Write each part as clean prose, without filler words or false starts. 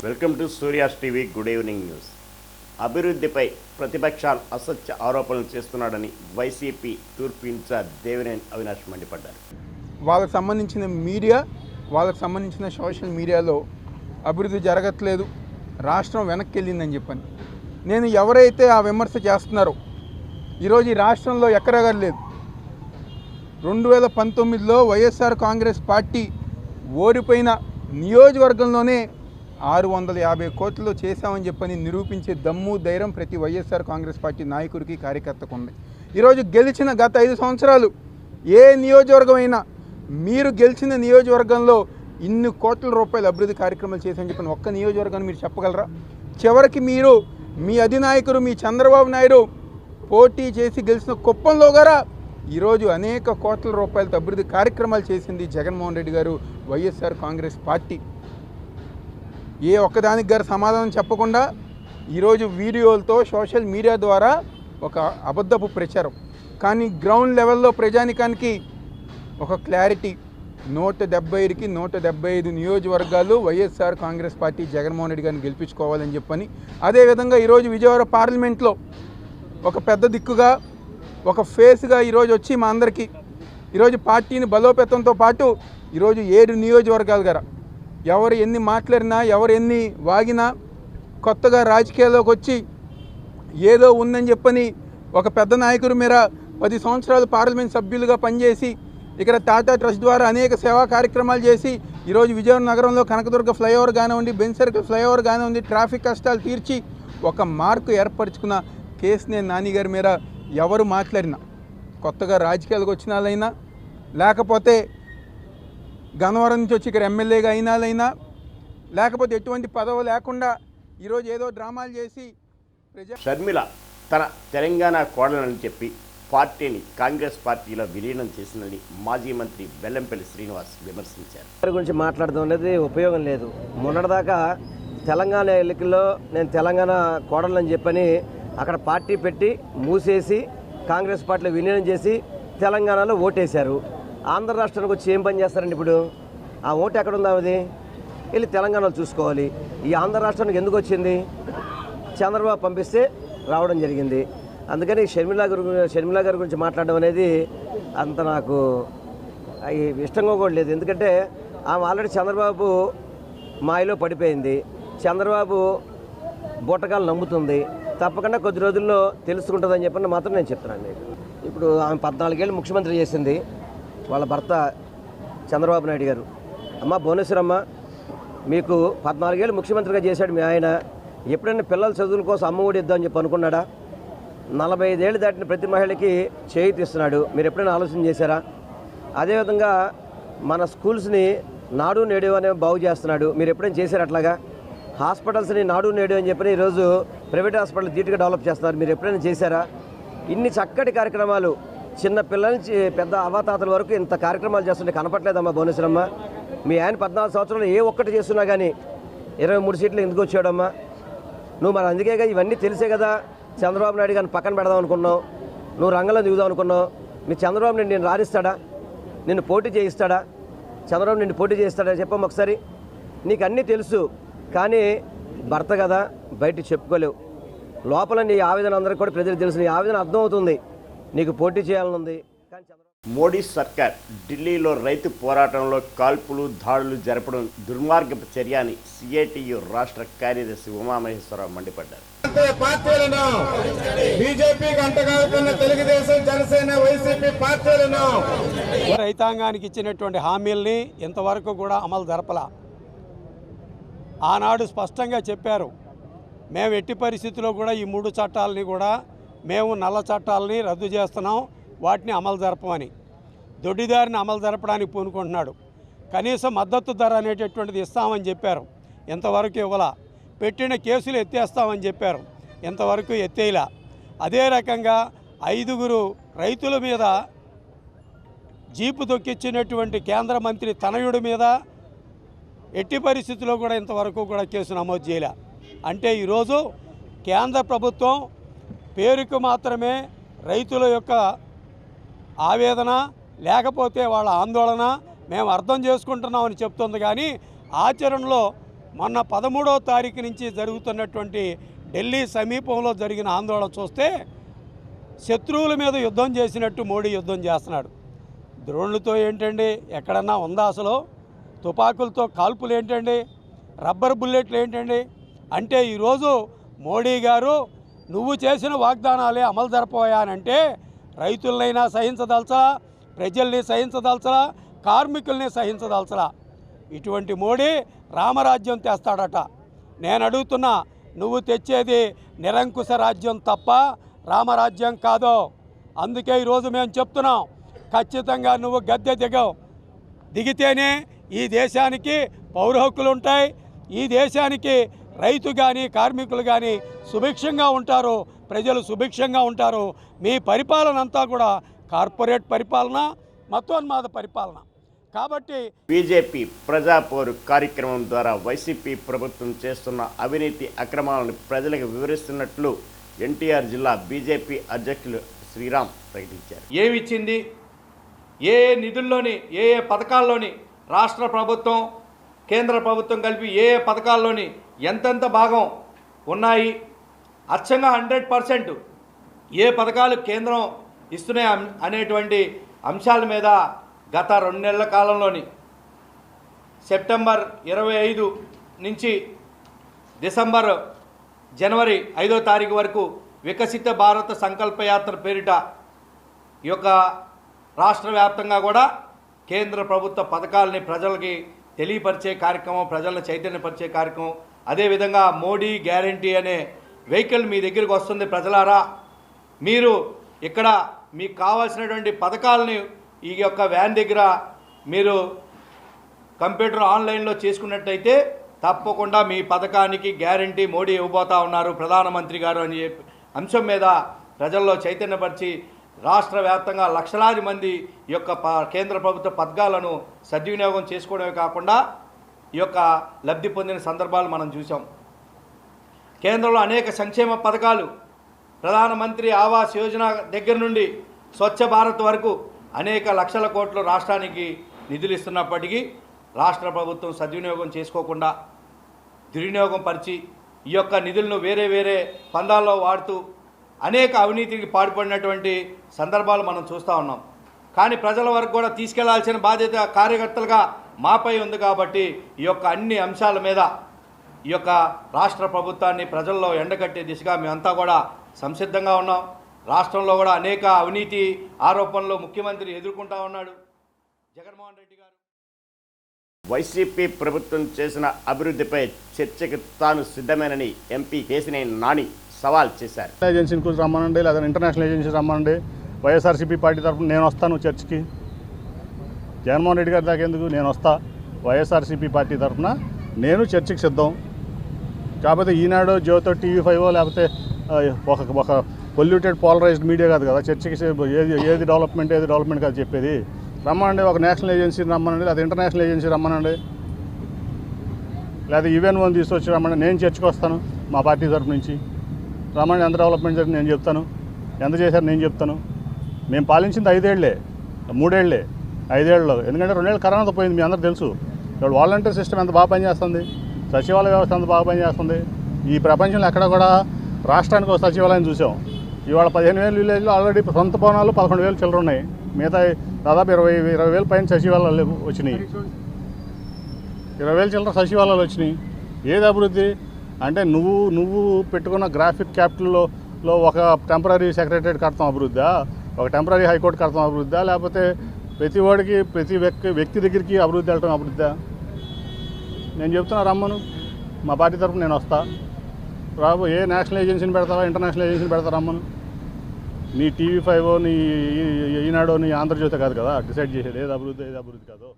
Welcome to Surya's TV good evening news. అభివృద్ధిపై ప్రతిపక్షాలు అసత్య ఆరోపణలు చేస్తున్నాడని వైసీపీ తూర్పు ఇన్ఛార్జ్ దేవినేని అవినాష్ మండిపడ్డారు. వాళ్ళకి సంబంధించిన మీడియా, వాళ్ళకి సంబంధించిన సోషల్ మీడియాలో అభివృద్ధి జరగట్లేదు, రాష్ట్రం వెనక్కి వెళ్ళిందని చెప్పని నేను ఎవరైతే ఆ విమర్శ చేస్తున్నారో ఈరోజు ఈ రాష్ట్రంలో ఎక్కడా లేదు. 2019లో వైఎస్ఆర్ కాంగ్రెస్ పార్టీ ఓడిపోయిన నియోజకవర్గంలోనే 650 కోట్లలో చేశామని చెప్పని నిరూపించే దమ్ము ధైర్యం ప్రతి వైఎస్ఆర్ కాంగ్రెస్ పార్టీ నాయకుడికి కార్యకర్తకు ఉంది. ఈరోజు గెలిచిన గత 5 సంవత్సరాలు ఏ నియోజకవర్గం అయినా మీరు గెలిచిన నియోజకవర్గంలో ఇన్ని కోట్ల రూపాయల అభివృద్ధి కార్యక్రమాలు చేశామని చెప్పిన ఒక్క నియోజకవర్గాన్ని మీరు చెప్పగలరా? చివరికి మీరు మీ అధినాయకుడు మీ చంద్రబాబు నాయుడు పోటీ చేసి గెలిచిన కుప్పంలో గారా ఈరోజు అనేక కోట్ల రూపాయలతో అభివృద్ధి కార్యక్రమాలు చేసింది జగన్మోహన్ రెడ్డి గారు, వైఎస్ఆర్ కాంగ్రెస్ పార్టీ. ఏ ఒక్కదానికి గారు సమాధానం చెప్పకుండా ఈరోజు వీడియోలతో సోషల్ మీడియా ద్వారా ఒక అబద్ధపు ప్రచారం. కానీ గ్రౌండ్ లెవెల్లో ప్రజానికానికి ఒక క్లారిటీ, 175కి 175 నియోజకవర్గాలు వైఎస్ఆర్ కాంగ్రెస్ పార్టీ జగన్మోహన్ రెడ్డి గారిని గెలిపించుకోవాలని చెప్పని, అదేవిధంగా ఈరోజు విజయవాడ పార్లమెంట్లో ఒక పెద్ద దిక్కుగా ఒక ఫేస్గా ఈరోజు వచ్చి మా అందరికీ ఈరోజు పార్టీని బలోపేతంతో పాటు ఈరోజు 7 నియోజకవర్గాలు గారు ఎవరు ఎన్ని మాట్లాడినా, ఎవరు ఎన్ని వాగినా, కొత్తగా రాజకీయాల్లోకి వచ్చి ఏదో ఉందని చెప్పని ఒక పెద్ద నాయకుడి మీద 10 సంవత్సరాలు పార్లమెంట్ సభ్యులుగా పనిచేసి ఇక్కడ టాటా ట్రస్ట్ ద్వారా అనేక సేవా కార్యక్రమాలు చేసి ఈరోజు విజయవాడ నగరంలో కనకదుర్గ ఫ్లైఓవర్ కానివ్వండి, బెంజ్ సర్కిల్ ఫ్లైఓవర్ కానివ్వండి, ట్రాఫిక్ కష్టాలు తీర్చి ఒక మార్కు ఏర్పరచుకున్న కేసినేని నాని గారి మీద ఎవరు మాట్లాడినా, కొత్తగా రాజకీయాలకు వచ్చిన వాళ్ళైనా, లేకపోతే గన్నవరం నుంచి వచ్చి ఇక్కడ ఎమ్మెల్యేగా అయిన వాళ్ళైనా, లేకపోతే ఎటువంటి పదవి లేకుండా ఈరోజు ఏదో డ్రామాలు చేసి షర్మిల తన తెలంగాణ కోడలని చెప్పి పార్టీని కాంగ్రెస్ పార్టీలో విలీనం చేసిందని మాజీ మంత్రి బెల్లంపల్లి శ్రీనివాస్ విమర్శించారు. గురించి మాట్లాడడం అనేది ఉపయోగం లేదు. మొన్నటిదాకా తెలంగాణ ఎన్నికల్లో నేను తెలంగాణ కోడలని చెప్పని అక్కడ పార్టీ పెట్టి మూసేసి కాంగ్రెస్ పార్టీలో విలీనం చేసి తెలంగాణలో ఓటేశారు. ఆంధ్ర రాష్ట్రానికి వచ్చి ఏం పని చేస్తారండి? ఇప్పుడు ఆ ఓటు ఎక్కడ ఉందా? అది వెళ్ళి తెలంగాణలో చూసుకోవాలి. ఈ ఆంధ్ర రాష్ట్రానికి ఎందుకు వచ్చింది? చంద్రబాబు పంపిస్తే రావడం జరిగింది. అందుకని షర్మిల గారి గురించి మాట్లాడడం అనేది అంత నాకు ఇష్టంగా కూడా లేదు. ఎందుకంటే ఆమె ఆల్రెడీ చంద్రబాబు మాయలో పడిపోయింది. చంద్రబాబు బూటకాలు నమ్ముతుంది. తప్పకుండా కొద్ది రోజుల్లో తెలుసుకుంటుందని చెప్పని మాత్రం నేను చెప్తున్నాను. ఇప్పుడు ఆమె 14 ఏళ్ళు ముఖ్యమంత్రి చేసింది. వాళ్ళ భర్త చంద్రబాబు నాయుడు గారు, అమ్మ భువనేశ్వరమ్మ మీకు 14 ఏళ్ళు ముఖ్యమంత్రిగా చేశాడు మీ ఆయన. ఎప్పుడైనా పిల్లల చదువుల కోసం అమ్మ ఒడి ఇద్దామని చెప్పి అనుకున్నాడా? 45 ఏళ్ళు దాటిన ప్రతి మహిళకి చేయూత ఇస్తున్నాడు. మీరు ఎప్పుడైనా ఆలోచన చేశారా? అదేవిధంగా మన స్కూల్స్ని నాడు నేడు అనే బాగు చేస్తున్నాడు. మీరు ఎప్పుడైనా చేశారు అట్లాగా? హాస్పిటల్స్ని నాడు నేడు అని చెప్పి ఈరోజు ప్రైవేట్ హాస్పిటల్ ధీటుగా డెవలప్ చేస్తున్నారు. మీరు ఎప్పుడైనా చేశారా? ఇన్ని చక్కటి కార్యక్రమాలు చిన్న పిల్లల నుంచి పెద్ద అవాతాతల వరకు ఇంత కార్యక్రమాలు చేస్తుంటే కనపట్లేదమ్మా భువనేశ్వరమ్మ? మీ ఆయన 14 సంవత్సరాలు ఏ ఒక్కటి చేస్తున్నా కానీ 23 సీట్లు ఎందుకు వచ్చాడమ్మా నువ్వు? మరి అందుకేగా ఇవన్నీ తెలిసే కదా చంద్రబాబు నాయుడు గారిని పక్కన పెడదాం అనుకున్నావు, నువ్వు రంగంలో దిగుదాం అనుకున్నావు. మీ చంద్రబాబు నేను రాణిస్తాడా? నిన్ను పోటీ చేయిస్తాడా? చంద్రబాబు నిన్ను పోటీ చేయిస్తాడా? చెప్పమ్మా ఒకసారి. నీకు అన్నీ తెలుసు, కానీ భర్త కదా బయట చెప్పుకోలేవు. లోపల నీ ఆవేదన అందరికీ కూడా ప్రజలకు తెలుసు. నీ ఆవేదన అర్థమవుతుంది, నీకు పోటీ చేయాలనుంది. కానీ మోడీ సర్కార్ ఢిల్లీలో రైతు పోరాటంలో కాల్పులు దాడులు జరపడం దుర్మార్గపు చర్య అని సిఐటియు రాష్ట్ర కార్యదర్శి ఉమామహేశ్వరరావు మండిపడ్డారు. పార్టీలను బీజేపీకి అంటగాకున్న తెలుగుదేశం, జనసేన, వైసీపీ పార్టీలను రైతాంగానికి ఇచ్చినటువంటి హామీల్ని ఇంతవరకు కూడా అమలు జరపలా. ఆనాడు స్పష్టంగా చెప్పారు, మేము ఎట్టి పరిస్థితుల్లో కూడా ఈ 3 చట్టాలని కూడా మేము నల్ల చట్టాలని రద్దు చేస్తున్నాం, వాటిని అమలు జరపమని. దొడ్డిదారిని అమలు జరపడానికి పూనుకుంటున్నాడు. కనీస మద్దతు ధర అనేటటువంటిది ఇస్తామని చెప్పారు, ఇంతవరకు ఇవ్వలా. పెట్టిన కేసులు ఎత్తేస్తామని చెప్పారు, ఇంతవరకు ఎత్తేలా. అదే రకంగా 5 రైతుల మీద జీపు దొక్కిచ్చినటువంటి కేంద్ర మంత్రి తనయుడి మీద ఎట్టి పరిస్థితుల్లో కూడా ఇంతవరకు కూడా కేసు నమోదు చేయలే. అంటే ఈరోజు కేంద్ర ప్రభుత్వం పేరుకు మాత్రమే రైతుల యొక్క ఆవేదన, లేకపోతే వాళ్ళ ఆందోళన మేము అర్థం చేసుకుంటున్నామని చెప్తుంది. కానీ ఆచరణలో మొన్న 13వ తారీఖు నుంచి జరుగుతున్నటువంటి ఢిల్లీ సమీపంలో జరిగిన ఆందోళన చూస్తే శత్రువుల మీద యుద్ధం చేసినట్టు మోడీ యుద్ధం చేస్తున్నాడు. డ్రోన్లతో ఏంటండి, ఎక్కడన్నా ఉందా అసలు? తుపాకులతో కాల్పులు ఏంటండి, రబ్బర్ బుల్లెట్లు ఏంటండి? అంటే ఈరోజు మోడీ గారు నువ్వు చేసిన వాగ్దానాలే అమలు జరపబోయానంటే రైతులనైనా సహించదలచలా, ప్రజల్ని సహించదలచలా, కార్మికుల్ని సహించదలచలా. ఇటువంటి మోడీ రామరాజ్యం తెస్తాడట. నేను అడుగుతున్నా, నువ్వు తెచ్చేది నిరంకుశ రాజ్యం తప్ప రామరాజ్యం కాదు. అందుకే ఈరోజు మేము చెప్తున్నాం, ఖచ్చితంగా నువ్వు గద్దె దిగితేనే ఈ దేశానికి పౌర హక్కులు ఉంటాయి, ఈ దేశానికి రైతు కానీ కార్మికులు కానీ సుభిక్షంగా ఉంటారు, ప్రజలు సుభిక్షంగా ఉంటారు. మీ పరిపాలన అంతా కూడా కార్పొరేట్ పరిపాలన, మతోన్మాద పరిపాలన. కాబట్టి బీజేపీ ప్రజాపోరు కార్యక్రమం ద్వారా వైసీపీ ప్రభుత్వం చేస్తున్న అవినీతి అక్రమాలను ప్రజలకు వివరిస్తున్నట్లు ఎన్టీఆర్ జిల్లా బీజేపీ అధ్యక్షులు శ్రీరామ్ ప్రకటించారు. ఏమిచ్చింది, ఏ నిధుల్లోని ఏ పథకాల్లోని రాష్ట్ర ప్రభుత్వం కేంద్ర ప్రభుత్వం కలిపి ఏ పథకాల్లోని ఎంతెంత భాగం ఉన్నాయి, అచ్చంగా 100% ఏ పథకాలు కేంద్రం ఇస్తున్నాయి అనేటువంటి అంశాల మీద గత 2 నెలల కాలంలోని సెప్టెంబర్ 25 నుంచి జనవరి 5వ తారీఖు వరకు వికసిత భారత సంకల్ప యాత్ర పేరిట ఈ యొక్క రాష్ట్ర వ్యాప్తంగా కూడా కేంద్ర ప్రభుత్వ పథకాలని ప్రజలకి తెలియపరిచే కార్యక్రమం, ప్రజలను చైతన్యపరిచే కార్యక్రమం. అదేవిధంగా మోడీ గ్యారంటీ అనే వెహికల్ మీ దగ్గరికి వస్తుంది. ప్రజలారా, మీరు ఇక్కడ మీకు కావాల్సినటువంటి పథకాలని ఈ యొక్క వ్యాన్ దగ్గర మీరు కంప్యూటర్ ఆన్లైన్లో చేసుకున్నట్టయితే తప్పకుండా మీ పథకానికి గ్యారంటీ మోడీ ఇవ్వబోతా ఉన్నారు ప్రధానమంత్రి గారు అని అంశం మీద ప్రజల్లో చైతన్యపరిచి రాష్ట్ర వ్యాప్తంగా లక్షలాది మంది ఈ యొక్క కేంద్ర ప్రభుత్వ పథకాలను సద్వినియోగం చేసుకోవడమే కాకుండా ఈ యొక్క లబ్ధి పొందిన సందర్భాలు మనం చూసాం. కేంద్రంలో అనేక సంక్షేమ పథకాలు, ప్రధానమంత్రి ఆవాస్ యోజన దగ్గర నుండి స్వచ్ఛ భారత్ వరకు అనేక లక్షల కోట్లు రాష్ట్రానికి నిధులు ఇస్తున్నప్పటికీ రాష్ట్ర ప్రభుత్వం సద్వినియోగం చేసుకోకుండా దుర్వినియోగం పరిచి ఈ యొక్క నిధులను వేరే పందాల్లో వాడుతూ అనేక అవినీతికి పాల్పడినటువంటి సందర్భాలు మనం చూస్తూ ఉన్నాం. కానీ ప్రజల వరకు కూడా తీసుకెళ్లాల్సిన బాధ్యత కార్యకర్తలుగా మాపై ఉంది. కాబట్టి ఈ యొక్క అన్ని అంశాల మీద ఈ యొక్క రాష్ట్ర ప్రభుత్వాన్ని ప్రజల్లో ఎండగట్టే దిశగా మేమంతా కూడా సంసిద్ధంగా ఉన్నాం. రాష్ట్రంలో కూడా అనేక అవినీతి ఆరోపణలు ముఖ్యమంత్రి ఎదుర్కొంటా ఉన్నాడు జగన్మోహన్ రెడ్డి గారు. వైసీపీ ప్రభుత్వం చేసిన అభివృద్ధిపై చర్చకు తాను సిద్ధమేనని ఎంపీ కేశినేని నాని సవాల్ చేశారు. ఏజెన్సీని కూర్చొని రమ్మనండి, లేదా ఇంటర్నేషనల్ ఏజెన్సీ రమ్మనండి, వైఎస్ఆర్సీపీ పార్టీ తరఫున నేను వస్తాను చర్చికి. జగన్మోహన్ రెడ్డి గారి దాకా ఎందుకు, నేను వస్తా. వైఎస్ఆర్సీపీ పార్టీ తరఫున నేను చర్చికి సిద్ధం. కాకపోతే ఈనాడు, జ్యోతో, TV5 లేకపోతే ఒక పొల్యూటెడ్ పోలరైజ్డ్ మీడియా కాదు కదా చర్చికి ఏది డెవలప్మెంట్ కాదు చెప్పేది. రమ్మనండి, ఒక నేషనల్ ఏజెన్సీని రమ్మనండి, లేదా ఇంటర్నేషనల్ ఏజెన్సీ రమ్మనండి, లేదా ఈవెన్ వన్ తీసుకొచ్చి రమ్మనండి. నేను చర్చకు వస్తాను మా పార్టీ తరఫు నుంచి. రమ్మని ఎంత డెవలప్మెంట్ జరిగింది నేను చెప్తాను, ఎంత చేశారు నేను చెప్తాను. మేము పాలించింది 5 ఏళ్లే, 3 ఏళ్లే, 5 ఏళ్ళలో. ఎందుకంటే 2 ఏళ్ళు కరోనాతో పోయింది, మీ అందరూ తెలుసు. ఇప్పుడు వాలంటీర్ సిస్టమ్ ఎంత బాగా పనిచేస్తుంది, సచివాలయ వ్యవస్థ ఎంత బాగా పనిచేస్తుంది. ఈ ప్రపంచంలో ఎక్కడ కూడా రాష్ట్రానికి ఒక సచివాలయం చూసాం. ఇవాళ 15,000 విలేజ్లో ఆల్రెడీ సొంత భవనాలు 11,000 చిల్లర ఉన్నాయి. మిగతా దాదాపు 20,000 పైన సచివాలయాలు వచ్చినాయి. 20,000 చిల్లర సచివాలయాలు వచ్చినాయి. ఏది అభివృద్ధి అంటే నువ్వు పెట్టుకున్న గ్రాఫిక్ క్యాపిటల్లో ఒక టెంపరీ సెక్రటరేట్ కడతాం అభివృద్ధా, ఒక టెంపరీ హైకోర్టు కడతాం అభివృద్ధా, లేకపోతే ప్రతి వాడికి ప్రతి వ్యక్తి దగ్గరికి అభివృద్ధి వెళ్ళటం అభివృద్ధా? నేను చెప్తున్నా, రమ్మను, మా పార్టీ తరఫున నేను వస్తా. రాబో ఏ నేషనల్ ఏజెన్సీని పెడతావా, ఇంటర్నేషనల్ ఏజెన్సీని పెడతా, రమ్మను. నీ TV5 నీ ఈనాడు నీ ఆంధ్రజ్యోతి కాదు కదా డిసైడ్ చేసేది ఏది అభివృద్ధి కాదు.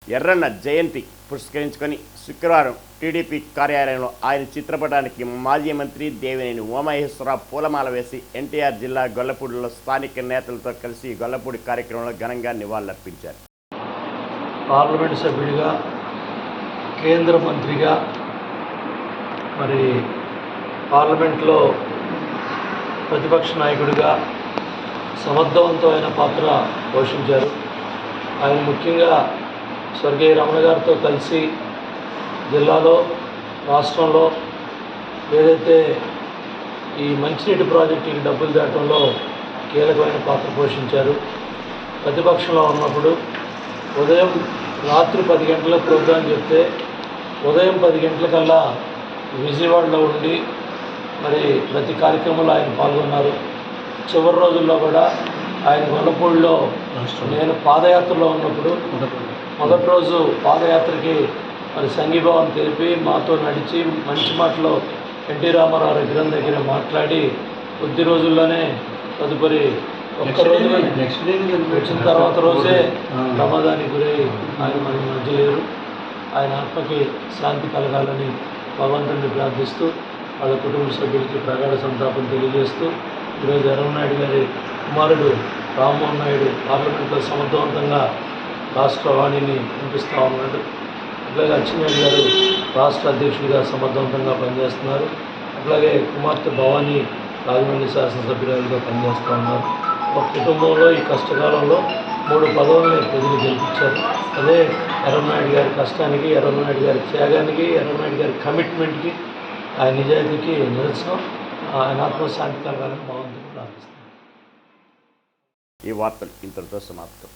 ఎర్రన్న జయంతి పురస్కరించుకొని శుక్రవారం టీడీపీ కార్యాలయంలో ఆయన చిత్రపటానికి మాజీ మంత్రి దేవినేని ఉమామహేశ్వరరావు పూలమాల వేసి ఎన్టీఆర్ జిల్లా గొల్లపూడిలో స్థానిక నేతలతో కలిసి గొల్లపూడి కార్యక్రమంలో ఘనంగా నివాళులర్పించారు. పార్లమెంటు సభ్యుడిగా, కేంద్ర మంత్రిగా, మరి పార్లమెంట్లో ప్రతిపక్ష నాయకుడిగా సమర్థవంతమైన పాత్ర పోషించారు. ఆయన ముఖ్యంగా స్వర్గీయ రమణ గారితో కలిసి జిల్లాలో రాష్ట్రంలో ఏదైతే ఈ మంచినీటి ప్రాజెక్టుకి డబ్బులు తేవడంలో కీలకమైన పాత్ర పోషించారు. ప్రతిపక్షంలో ఉన్నప్పుడు రాత్రి 10 గంటలకు ప్రోగ్రాం చెప్తే ఉదయం 10 గంటలకల్లా విజయవాడలో ఉండి మరి ప్రతి కార్యక్రమంలో ఆయన పాల్గొన్నారు. చివరి రోజుల్లో కూడా ఆయన గొల్లపూడిలో నేను పాదయాత్రలో ఉన్నప్పుడు మొదటి రోజు పాదయాత్రకి మరి సంఘీభావం తెలిపి మాతో నడిచి మంచి మాటలో ఎన్టీ రామారావు విగ్రహం దగ్గర మాట్లాడి కొద్ది రోజుల్లోనే తదుపరి ఒక్క రోజు వచ్చిన తర్వాత రోజే ప్రమాదానికి గురై ఆయన మన మధ్య లేరు. ఆయన ఆత్మకి శాంతి కలగాలని భగవంతుడిని ప్రార్థిస్తూ వాళ్ళ కుటుంబ సభ్యులకి ప్రగాఢ సంతాపం తెలియజేస్తూ ఈరోజు ఎర్రన్నాయుడు గారి కుమారుడు రామ్మోహన్ నాయుడు పార్లమెంట్లో సమర్థవంతంగా రాష్ట్ర వాణిని వినిపిస్తూ ఉన్నాడు. అట్లాగే అచ్చెన్నాయుడు గారు రాష్ట్ర అధ్యక్షుడిగా సమర్థవంతంగా పనిచేస్తున్నారు. అట్లాగే కుమార్తె భవానీ రాజమండ్రి శాసనసభ్యురాలుగా పనిచేస్తూ ఉన్నారు. ఒక కుటుంబంలో ఈ కష్టకాలంలో 3 పదవుల్ని ప్రజలు గెలిపించారు. అదే ఎర్రన్నాయుడు గారి కష్టానికి, ఎర్రన్నాయుడు గారి త్యాగానికి, ఎర్రన్నాయుడు గారి కమిట్మెంట్కి, ఆయన నిజాయితీకి నిదర్శనం. ఆయన ఆత్మశాంతి కలగాలని భగవంతుని ప్రార్థిస్తున్నాను. ఈ వార్తలు ఇంతటితో సమాప్తం.